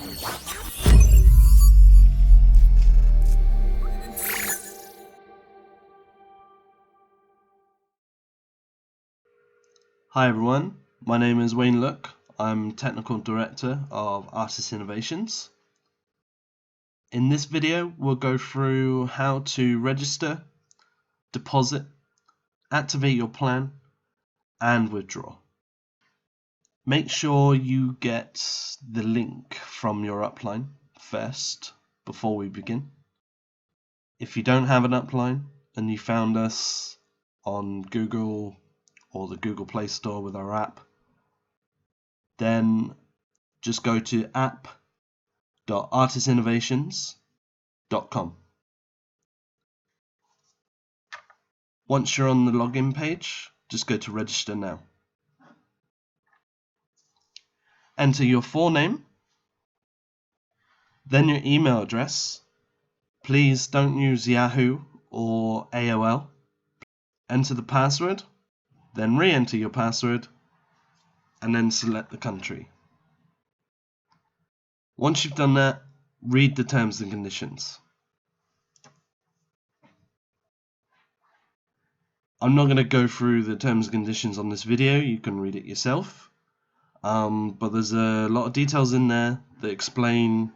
Hi everyone, my name is Wayne Look. I'm Technical Director of Artis Innovations. In this video, we'll go through how to register, deposit, activate your plan, and withdraw. Make sure you get the link from your upline first before we begin. If you don't have an upline and you found us on Google or the Google Play Store with our app, then just go to app.artisinnovations.com. Once you're on the login page, just go to register now. Enter your full name, then your email address. Please don't use Yahoo or AOL. Enter the password, then re-enter your password, and then select the country. Once you've done that, read the terms and conditions. I'm not going to go through the terms and conditions on this video, you can read it yourself. But there's a lot of details in there that explain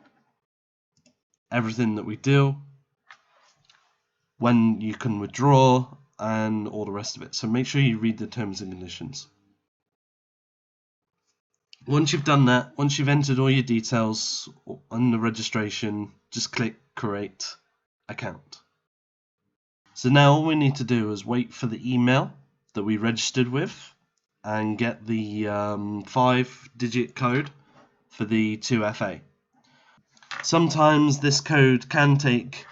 everything that we do, when you can withdraw, and all the rest of it. So make sure you read the terms and conditions. Once you've done that, once you've entered all your details on the registration, just click Create Account. So now all we need to do is wait for the email that we registered with and get the 5-digit code for the 2FA. Sometimes this code can take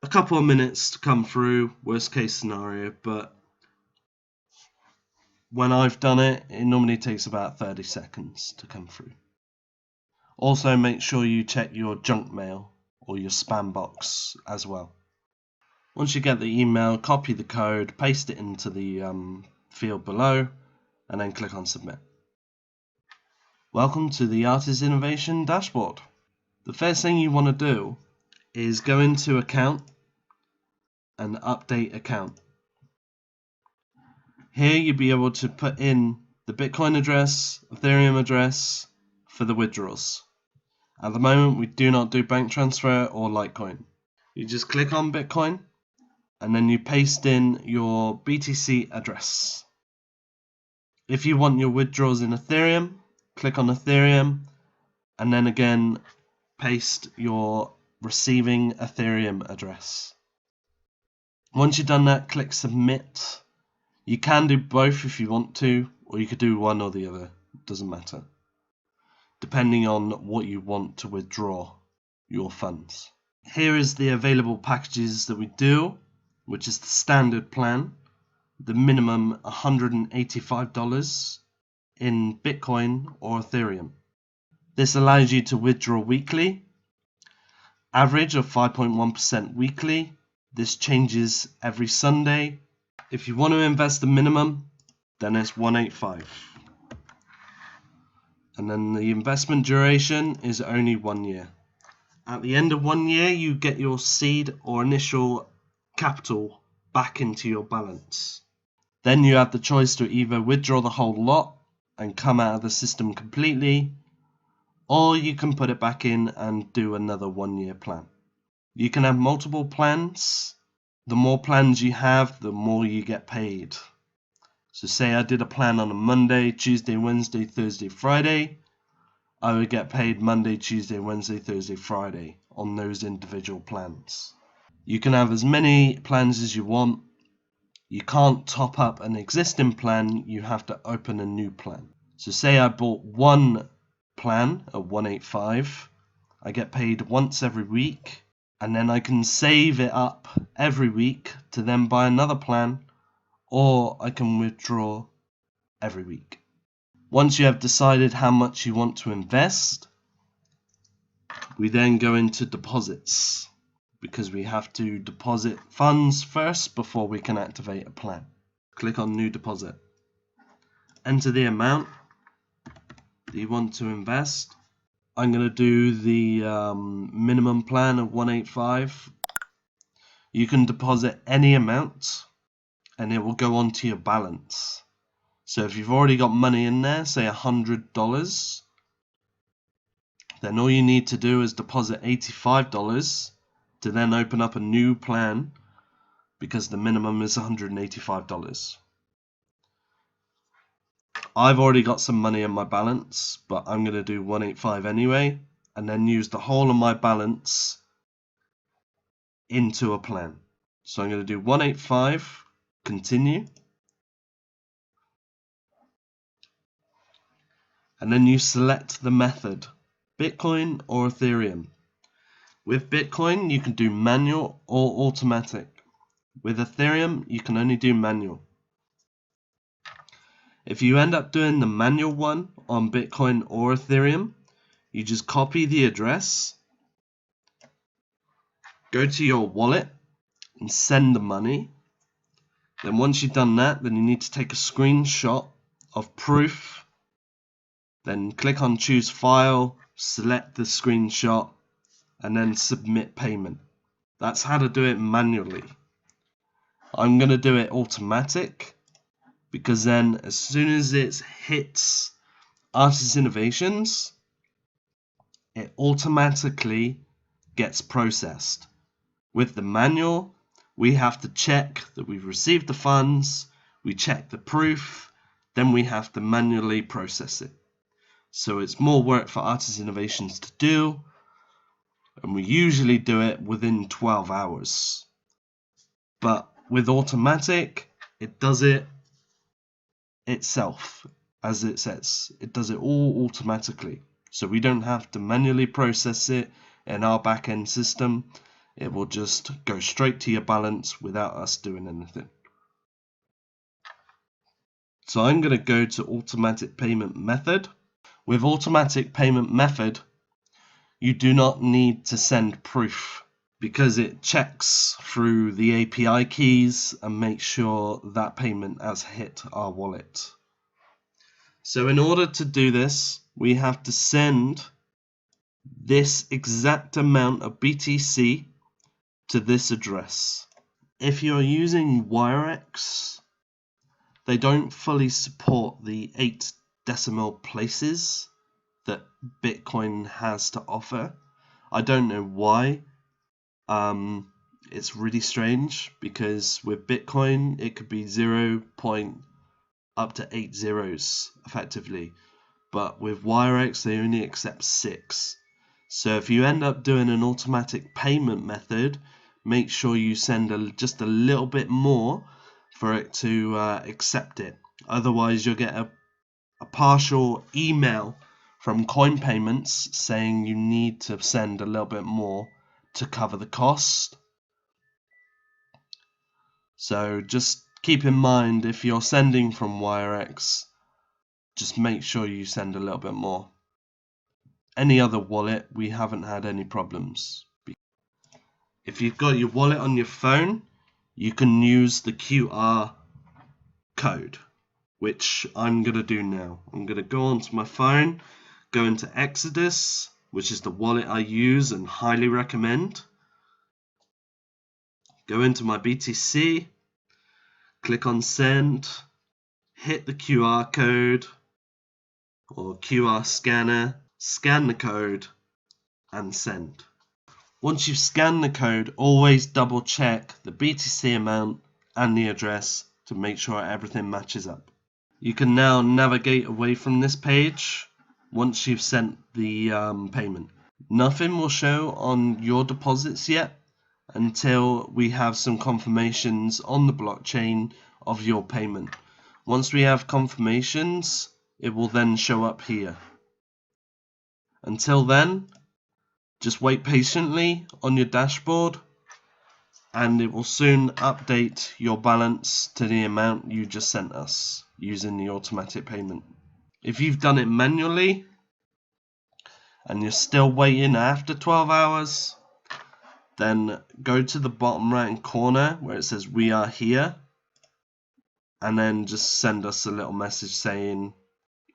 a couple of minutes to come through, worst case scenario, but when I've done it, it normally takes about 30 seconds to come through. Also make sure you check your junk mail or your spam box as well. Once you get the email, copy the code, paste it into the field below, and then click on Submit. Welcome to the Artis Innovation dashboard. The first thing you want to do is go into Account and Update Account. Here you'll be able to put in the Bitcoin address, Ethereum address for the withdrawals. At the moment we do not do bank transfer or Litecoin. You just click on Bitcoin and then you paste in your BTC address. If you want your withdrawals in Ethereum, click on Ethereum and then again paste your receiving Ethereum address. Once you've done that, click Submit. You can do both if you want to, or you could do one or the other, it doesn't matter, depending on what you want to withdraw your funds. Here is the available packages that we do, which is the standard plan, the minimum $185 in Bitcoin or Ethereum. This allows you to withdraw weekly, average of 5.1% weekly. This changes every Sunday. If you want to invest the minimum, then it's 185. And then the investment duration is only 1 year. At the end of 1 year, you get your seed or initial capital back into your balance. Then you have the choice to either withdraw the whole lot and come out of the system completely, or you can put it back in and do another 1 year plan. You can have multiple plans. The more plans you have, the more you get paid. So say I did a plan on a Monday, Tuesday, Wednesday, Thursday, Friday. I would get paid Monday, Tuesday, Wednesday, Thursday, Friday on those individual plans. You can have as many plans as you want. You can't top up an existing plan, you have to open a new plan. So say I bought one plan at 185, I get paid once every week, and then I can save it up every week to then buy another plan, or I can withdraw every week. Once you have decided how much you want to invest, we then go into deposits, because we have to deposit funds first before we can activate a plan. Click on New Deposit. Enter the amount that you want to invest. I'm going to do the minimum plan of 185. You can deposit any amount and it will go onto your balance. So if you've already got money in there, say $100, then all you need to do is deposit $85 to then open up a new plan, because the minimum is $185. I've already got some money in my balance, but I'm going to do 185 anyway, and then use the whole of my balance into a plan. So I'm going to do 185, continue, and then you select the method, Bitcoin or Ethereum. With Bitcoin, you can do manual or automatic. With Ethereum, you can only do manual. If you end up doing the manual one on Bitcoin or Ethereum, you just copy the address, go to your wallet and send the money. Then once you've done that, then you need to take a screenshot of proof. Then click on choose file, select the screenshot, and then submit payment. That's how to do it manually. I'm going to do it automatic, because then as soon as it hits Artis Innovations, it automatically gets processed. With the manual, we have to check that we've received the funds, we check the proof, then we have to manually process it. So it's more work for Artis Innovations to do, and we usually do it within 12 hours. But with automatic, it does it itself, as it says. It does it all automatically. So we don't have to manually process it in our back-end system. It will just go straight to your balance without us doing anything. So I'm going to go to automatic payment method. With automatic payment method, you do not need to send proof, because it checks through the API keys and makes sure that payment has hit our wallet. So in order to do this, we have to send this exact amount of BTC to this address. If you're using WireX, they don't fully support the 8 decimal places that Bitcoin has to offer. I don't know why. It's really strange, because with Bitcoin it could be 0. Up to 8 zeros effectively, but with WireX they only accept 6. So if you end up doing an automatic payment method, make sure you send just a little bit more for it to accept it. Otherwise you'll get a partial email from Coin Payments saying you need to send a little bit more to cover the cost. So just keep in mind, if you're sending from WireX, just make sure you send a little bit more. Any other wallet, we haven't had any problems. If you've got your wallet on your phone, you can use the QR code, which I'm going to do now. I'm going to go onto my phone, go into Exodus, which is the wallet I use and highly recommend. Go into my BTC, click on send, hit the QR code or QR scanner, scan the code and send. Once you've scanned the code, always double check the BTC amount and the address to make sure everything matches up. You can now navigate away from this page once you've sent the payment. Nothing will show on your deposits yet until we have some confirmations on the blockchain of your payment. Once we have confirmations, it will then show up here. Until then, just wait patiently on your dashboard and it will soon update your balance to the amount you just sent us using the automatic payment. If you've done it manually and you're still waiting after 12 hours, then go to the bottom right hand corner where it says we are here, and then just send us a little message saying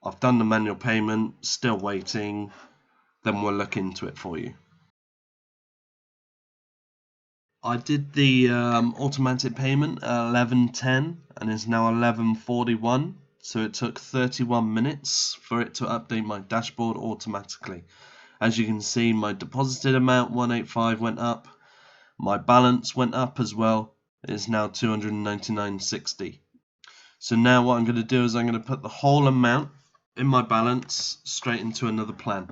I've done the manual payment, still waiting, then we'll look into it for you. I did the automatic payment at 11:10 and it's now 11:41, so it took 31 minutes for it to update my dashboard automatically. As you can see, my deposited amount 185 went up, my balance went up as well. It is now 299.60. So now what I'm going to do is I'm going to put the whole amount in my balance straight into another plan.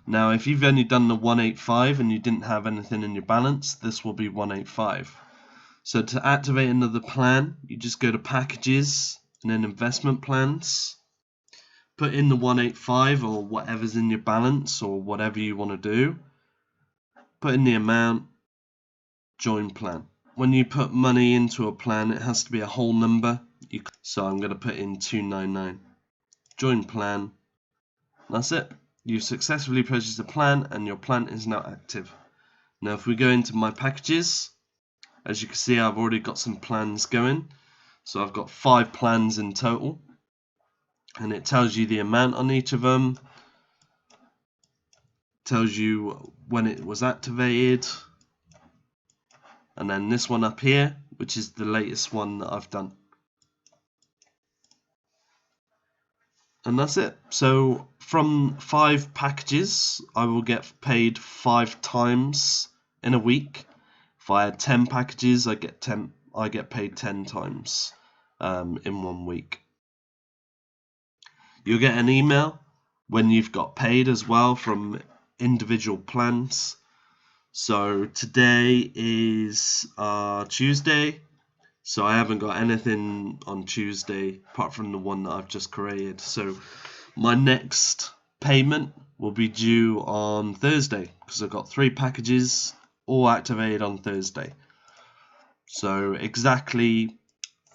Now if you've only done the 185 and you didn't have anything in your balance, this will be 185. So to activate another plan, you just go to packages and then investment plans, put in the 185 or whatever's in your balance or whatever you want to do, put in the amount, join plan. When you put money into a plan, it has to be a whole number. So I'm going to put in 299. Join plan. That's it. You've successfully purchased a plan and your plan is now active. Now if we go into my packages, as you can see, I've already got some plans going. So I've got 5 plans in total. And it tells you the amount on each of them. Tells you when it was activated. And then this one up here, which is the latest one that I've done. And that's it. So from 5 packages, I will get paid 5 times in a week. If I had 10 packages, I get paid 10 times in 1 week. You'll get an email when you've got paid as well from individual plans. So today is Tuesday. So I haven't got anything on Tuesday apart from the one that I've just created. So my next payment will be due on Thursday because I've got 3 packages all activated on Thursday. So exactly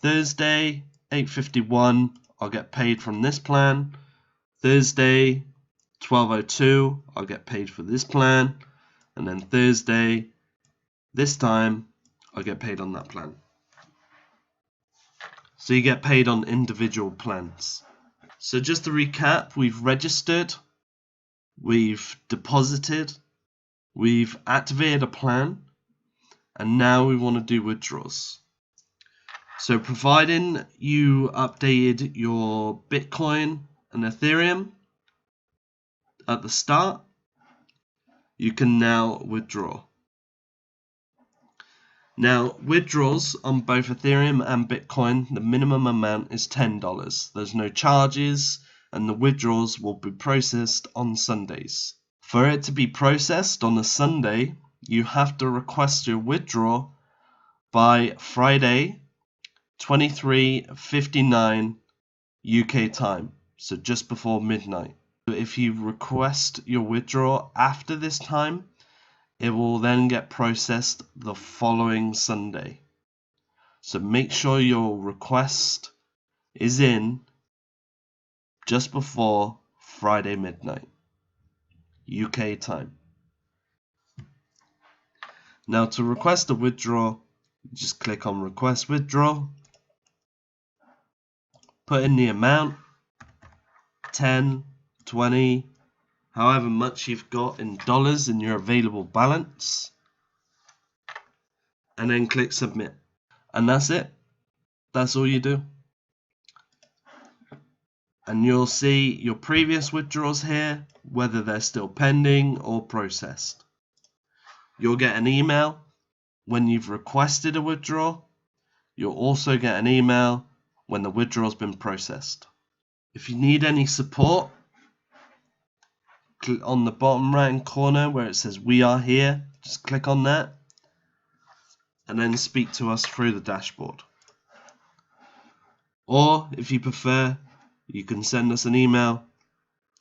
Thursday 8:51 I'll get paid from this plan. Thursday 12:02 I'll get paid for this plan. And then Thursday this time I'll get paid on that plan. So you get paid on individual plans. So just to recap, we've registered, we've deposited, we've activated a plan, and now we want to do withdrawals. So providing you updated your Bitcoin and Ethereum at the start, you can now withdraw. Now, withdrawals on both Ethereum and Bitcoin, the minimum amount is $10. There's no charges, and the withdrawals will be processed on Sundays. For it to be processed on a Sunday, you have to request your withdrawal by Friday, 23:59 UK time, so just before midnight. If you request your withdrawal after this time, it will then get processed the following Sunday. So make sure your request is in just before Friday midnight, UK time. Now to request a withdrawal, just click on request withdrawal, put in the amount, 10, 20, however much you've got in dollars in your available balance, and then click submit. And that's it. That's all you do. And you'll see your previous withdrawals here, whether they're still pending or processed. You'll get an email when you've requested a withdrawal. You'll also get an email when the withdrawal's been processed. If you need any support, click on the bottom right hand corner where it says we are here. Just click on that and then speak to us through the dashboard. Or if you prefer, you can send us an email,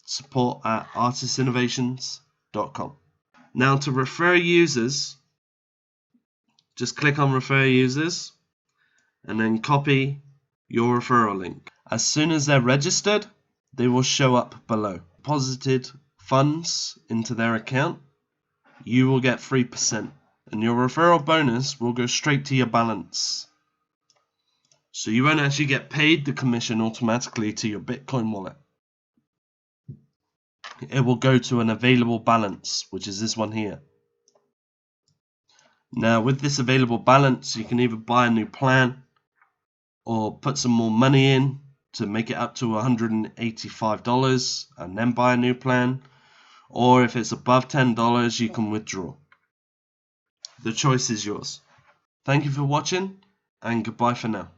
support@artisinnovations.com. Now to refer users, just click on refer users and then copy your referral link. As soon as they're registered, they will show up below. Deposited funds into their account, you will get 3%, and your referral bonus will go straight to your balance. So you won't actually get paid the commission automatically to your Bitcoin wallet. it will go to an available balance, which is this one here. Now with this available balance, you can either buy a new plan or put some more money in to make it up to $185 and then buy a new plan, or if it's above $10 you can withdraw. The choice is yours. Thank you for watching, and goodbye for now.